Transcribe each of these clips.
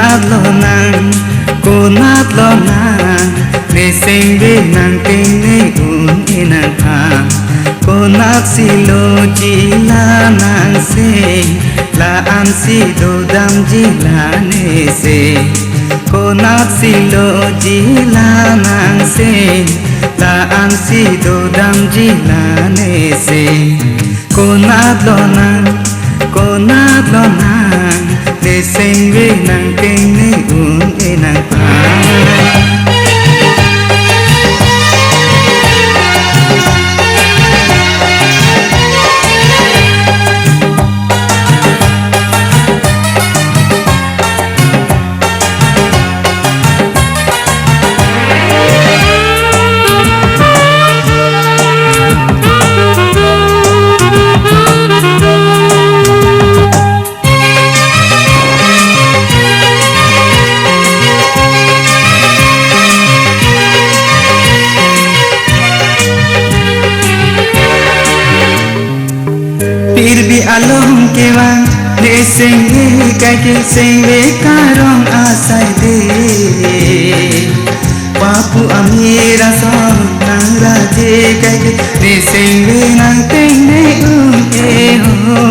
nát lo nàng cô nát lo nàng để sinh về nàng tình này uốn e nàng thang cô nát xì lô chỉ là nàng se là an xì đồ đam chỉ là nề se cô nát xì lô chỉ là nàng se là an xì đồ đam chỉ là nề se cô nát lo nàng để sinh về nàng tình này uốn e nàng thang along ke wang de senge kai ke senge karong asai de papu amira son nang raje kai ke de senge nang teng ne e ho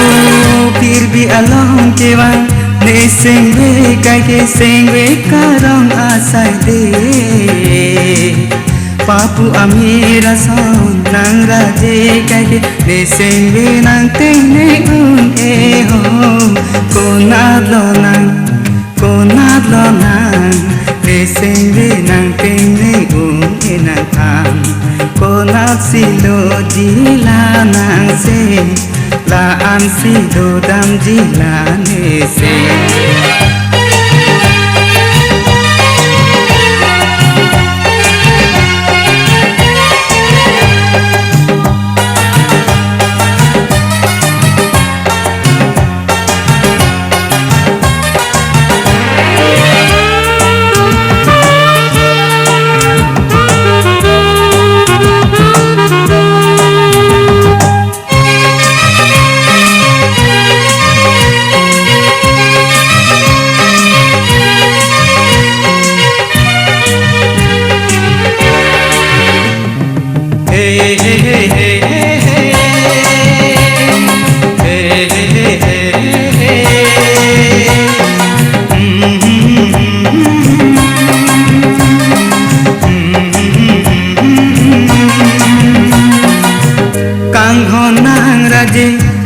oh phir bhi along ke wang de senge kai ke senge karong asai de papu amira son nang raje kai ke de senge nang teng ne e ho ko nat lo nang de senge nang teng ne e nang thang ko nat si lo ji la nang se la an si do dam ji la ne se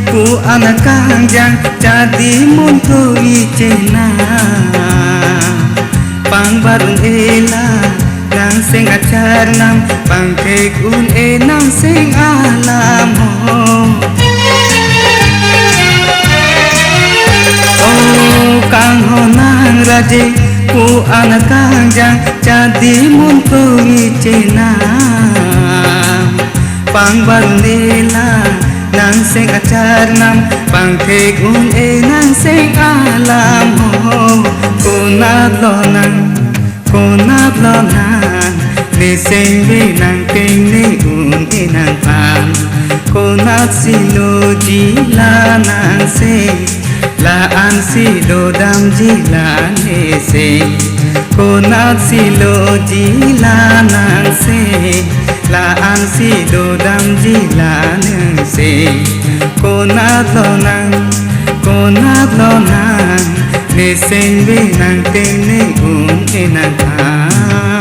ku anak kangjang jadi muntu icena pang barun ela nang sing acar nam pang kekun nang sing alam ho oh kang honang raje ku anak kangjang jadi muntu icena pang barun ela nang sing acar nam pang kekun nang sing alam ho ko nat lo nang de sing ve nang ting ne un e nang pang ko nat si lo ji la nang se la an si do dam ji la ne se ko nat si lo ji la nang se la an si do dam ji la nang se ko nat lo nang de sing ve nang ting ne un e nang pang